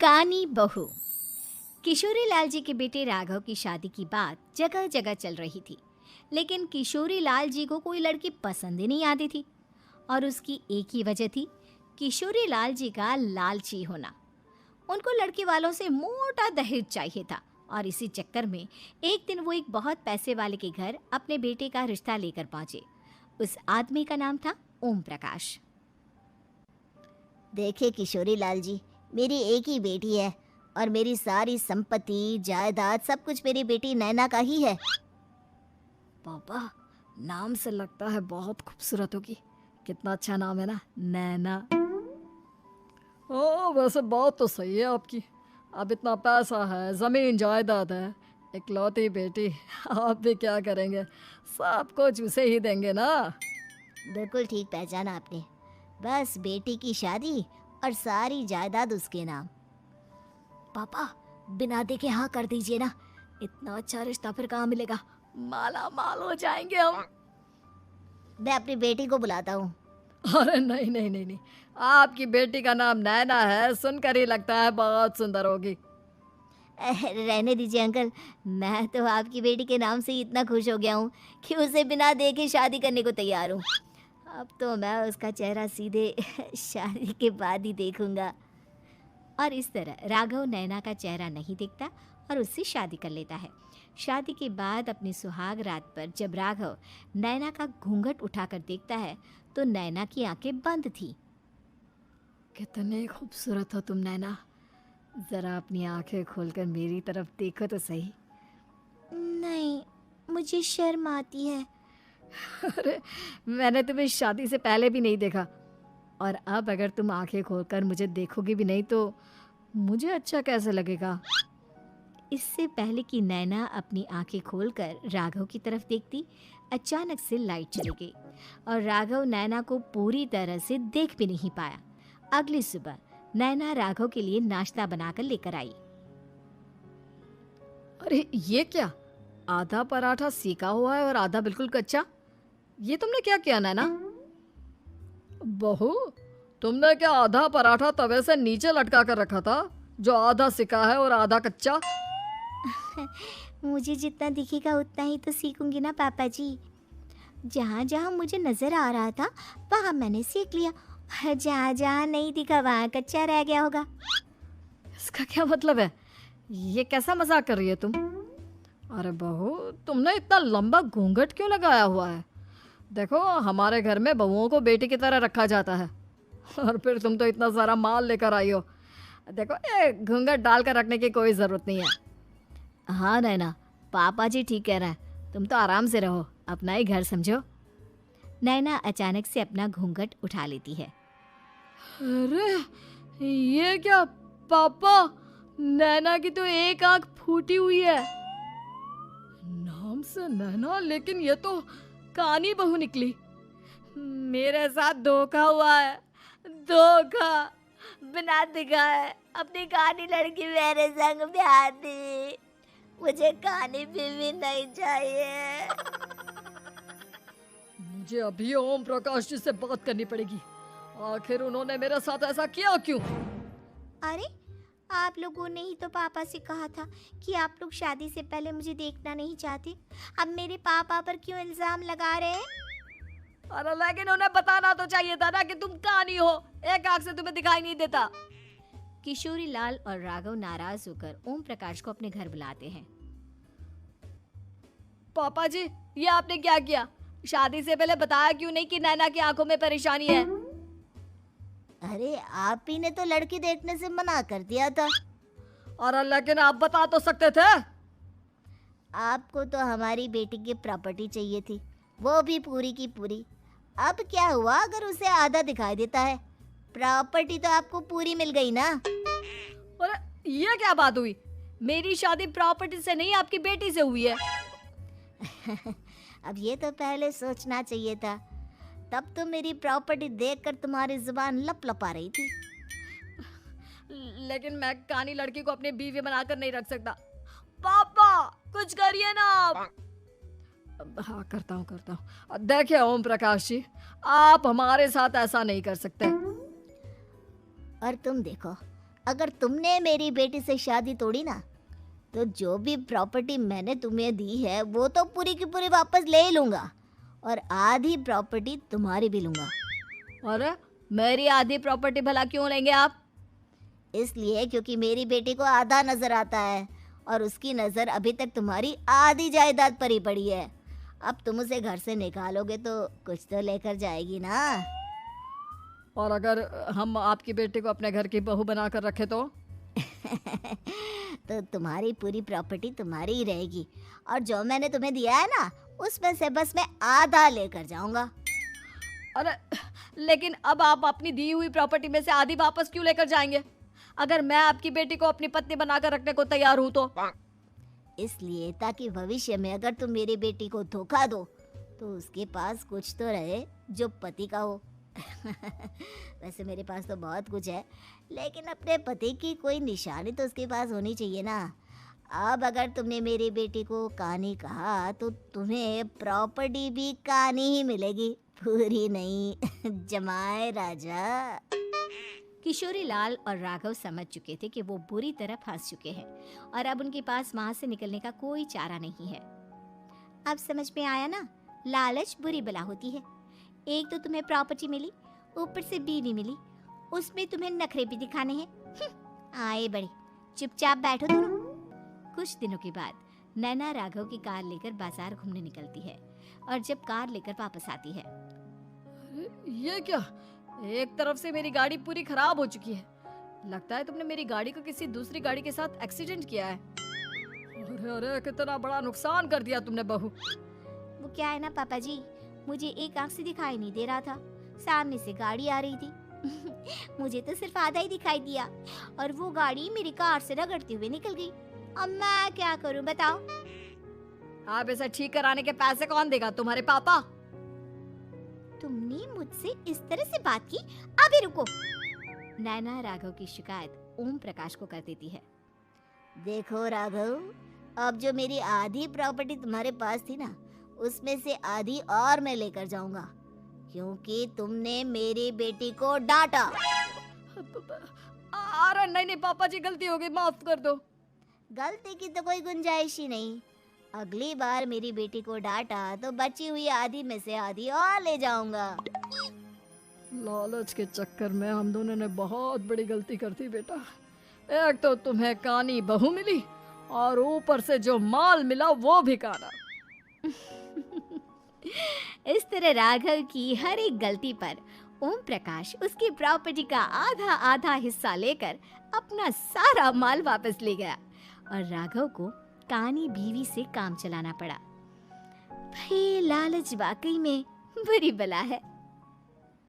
कानी बहू। किशोरी लाल जी के बेटे राघव की शादी की बात जगह जगह चल रही थी, लेकिन किशोरी लाल जी को कोई लड़की पसंद ही नहीं आती थी। और उसकी एक ही वजह थी, किशोरी लाल जी का लालची होना। उनको लड़की वालों से मोटा दहेज चाहिए था और इसी चक्कर में एक दिन वो एक बहुत पैसे वाले के घर अपने बेटे का रिश्ता लेकर पहुंचे। उस आदमी का नाम था ओम प्रकाश। देखिए किशोरी लाल जी, मेरी एक ही बेटी है और मेरी सारी संपत्ति जायदाद सब कुछ मेरी बेटी नैना का ही है। पापा, नाम से लगता है बहुत खूबसूरत होगी। कितना अच्छा नाम है ना, नैना। हाँ, वैसे बात तो सही है आपकी। अब इतना पैसा है, जमीन जायदाद है, इकलौती बेटी, आप भी क्या करेंगे? सब कुछ उसे ही देंगे ना। बिल्कुल ठीक पहचाना आपने। बस बेटी की शादी और सारी जायदाद उसके नाम। पापा, बिना देखे हाँ कर दीजिए ना। इतना अच्छा रिश्ता फिर कहाँ मिलेगा? माला माल हो जाएंगे हम। मैं अपनी बेटी को बुलाता हूँ। अरे नहीं नहीं नहीं नहीं, आपकी बेटी का नाम नैना है, सुनकर ही लगता है बहुत सुंदर होगी। रहने दीजिए अंकल, मैं तो आपकी बेटी के नाम से ही इतना खुश हो गया हूँ कि उसे बिना देखे शादी करने को तैयार हूँ। अब तो मैं उसका चेहरा सीधे शादी के बाद ही देखूंगा। और इस तरह राघव नैना का चेहरा नहीं देखता और उससे शादी कर लेता है। शादी के बाद अपनी सुहाग रात पर जब राघव नैना का घूंघट उठाकर देखता है तो नैना की आंखें बंद थी। कितने खूबसूरत हो तुम नैना, जरा अपनी आंखें खोलकर मेरी तरफ देखो तो सही। नहीं, मुझे शर्म आती है। अरे, मैंने तुम्हें शादी से पहले भी नहीं देखा, और अब अगर तुम आंखें खोलकर मुझे देखोगी भी नहीं तो मुझे अच्छा कैसे लगेगा? इससे पहले कि नैना अपनी आंखें खोलकर राघव की तरफ देखती, अचानक से लाइट चली गई और राघव नैना को पूरी तरह से देख भी नहीं पाया। अगली सुबह नैना राघव के लिए नाश्ता बनाकर लेकर आई। अरे ये क्या, आधा पराठा सेका हुआ है और आधा बिल्कुल कच्चा। ये तुमने क्या किया नैना? बहू, तुमने क्या आधा पराठा तवे से नीचे लटका कर रखा था, जो आधा सिका है और आधा कच्चा? मुझे जितना दिखेगा उतना ही तो सीखूंगी ना पापा जी। जहाँ जहाँ मुझे नजर आ रहा था वहाँ मैंने सीख लिया, जहाँ जहाँ नहीं दिखा वहाँ कच्चा रह गया होगा। इसका क्या मतलब है? ये कैसा मजाक कर रही है तुम? अरे बहू, तुमने इतना लंबा घूंघट क्यों लगाया हुआ है? देखो, हमारे घर में बहुओं को बेटी की तरह रखा जाता है, और फिर तुम तो इतना सारा माल लेकर आई हो। देखो, ये घूंघट डाल कर रखने की कोई ज़रूरत नहीं है। हाँ नैना, पापा जी ठीक कह रहे हैं, तुम तो आराम से रहो, अपना ही घर समझो। नैना अचानक से अपना घूंघट उठा लेती है। अरे ये क्या पापा, नैना की तो एक आंख फूटी हुई है। नाम से नैना, लेकिन ये तो कानी बहू निकली। मेरे साथ धोखा हुआ है, धोखा। बिना दिखाए अपनी कानी लड़की मेरे संग ब्याह दी। मुझे कानी बीवी नहीं चाहिए। मुझे अभी ओम प्रकाश जी से बात करनी पड़ेगी। आखिर उन्होंने मेरे साथ ऐसा किया क्यों? अरे, आप लोगों ने ही तो पापा से कहा था कि आप लोग शादी से पहले मुझे देखना नहीं चाहते। अब मेरे पापा पर क्यों इल्जाम लगा रहे हैं? अरे लेकिन उन्हें बताना तो चाहिए था ना कि तुम कानी हो, एक आंख से तुम्हें दिखाई नहीं देता। किशोरी लाल और राघव नाराज होकर ओम प्रकाश को अपने घर बुलाते हैं। पापा जी, ये आपने क्या किया? शादी से पहले बताया क्यों नहीं कि नैना की आंखों में परेशानी है? अरे, आप ही ने तो लड़की देखने से मना कर दिया था। और लेकिन आप बता तो सकते थे। आपको तो हमारी बेटी की प्रॉपर्टी चाहिए थी, वो भी पूरी की पूरी। अब क्या हुआ अगर उसे आधा दिखाई देता है? प्रॉपर्टी तो आपको पूरी मिल गई ना। अरे ये क्या बात हुई? मेरी शादी प्रॉपर्टी से नहीं, आपकी बेटी से हुई है। अब ये तो पहले सोचना चाहिए था, तब तो मेरी प्रॉपर्टी देखकर तुम्हारी जुबान लप लपा रही थी। लेकिन मैं कानी लड़की को अपनी बीवी बनाकर नहीं रख सकता। पापा, कुछ करिए ना आप। हाँ, करता हूँ। देखिए ओम प्रकाश जी, आप हमारे साथ ऐसा नहीं कर सकते। और तुम देखो, अगर तुमने मेरी बेटी से शादी तोड़ी ना, तो जो भी प्रॉपर्टी मैंने तुम्हें दी है वो तो पूरी की पूरी वापस ले ही लूँगा, और आधी प्रॉपर्टी तुम्हारी भी लूँगा। अरे मेरी आधी प्रॉपर्टी भला क्यों लेंगे आप? इसलिए क्योंकि मेरी बेटी को आधा नज़र आता है और उसकी नज़र अभी तक तुम्हारी आधी जायदाद पर ही पड़ी है। अब तुम उसे घर से निकालोगे तो कुछ तो लेकर जाएगी ना। और अगर हम आपकी बेटी को अपने घर की बहू बना कर रखे तो? तो तुम्हारी पूरी प्रॉपर्टी तुम्हारी ही रहेगी, और जो मैंने तुम्हें दिया है ना, उसमें से बस मैं आधा लेकर जाऊंगा। अरे लेकिन अब आप अपनी दी हुई प्रॉपर्टी में से आधी वापस क्यों लेकर जाएंगे? अगर मैं आपकी बेटी को अपनी पत्नी बनाकर रखने को तैयार हूँ तो? इसलिए ताकि भविष्य में अगर तुम मेरी बेटी को धोखा दो तो उसके पास कुछ तो रहे जो पति का हो। वैसे मेरे पास तो बहुत कुछ है, लेकिन अपने पति की कोई निशानी तो उसके पास होनी चाहिए ना। अब अगर तुमने मेरी बेटी को कहानी कहा तो तुम्हें प्रॉपर्टी भी कहानी ही मिलेगी, पूरी नहीं। जमाए राजा। किशोरी लाल और राघव समझ चुके थे कि वो बुरी तरह फंस चुके हैं और अब उनके पास वहां से निकलने का कोई चारा नहीं है। अब समझ में आया ना, लालच बुरी बला होती है। एक तो तुम्हें प्रॉपर्टी मिली, ऊपर से बीवी मिली, उसमें तुम्हें नखरे भी दिखाने हैं। आए बड़े, चुपचाप बैठो दोनों। कुछ दिनों के बाद नैना राघव की कार लेकर बाजार घूमने निकलती है और जब कार लेकर वापस आती है, ये क्या? एक तरफ से मेरी गाड़ी पूरी खराब हो चुकी है। लगता है तुमने मेरी गाड़ी को किसी दूसरी गाड़ी के साथ एक्सीडेंट किया है। अरे अरे कितना बड़ा नुकसान कर दिया तुमने बहू। वो क्या है ना पापा जी, मुझे एक आंख से दिखाई नहीं दे रहा था, सामने से गाड़ी आ रही थी। मुझे तो सिर्फ आधा ही दिखाई दिया और वो गाड़ी मेरी कार से रगड़ते हुए निकल गई। अब मैं क्या करूं बताओ? आप इसे ठीक कराने के पैसे कौन देगा? तुम्हारे पापा? तुमने मुझसे इस तरह से बात की? अभी रुको। नैना राघव की शिकायत ओम प्रकाश को कर देती है। देखो राघव, अब जो मेरी आधी प्रॉपर्टी तुम्हारे पास थी ना, उसमें से आधी और मैं लेकर जाऊंगा, क्योंकि तुमने मेरी बेटी को डांटा। अरे नहीं नहीं पापा जी, गलती हो गई, माफ कर दो। गलती की तो कोई गुंजाइश ही नहीं। अगली बार मेरी बेटी को डांटा तो बची हुई आधी में से आधी और ले जाऊंगा। लालच के चक्कर में हम दोनों ने बहुत बड़ी गलती कर दी बेटा। एक तो तुम्हें कानी बहू मिली और ऊपर से जो माल मिला वो भी काना। इस तरह राघव की हर एक गलती पर ओम प्रकाश उसकी प्रॉपर्टी का आधा आधा हिस्सा लेकर अपना सारा माल वापस ले गया और राघव को कानी बीवी से काम चलाना पड़ा। भाई लालच वाकई में बुरी बला है।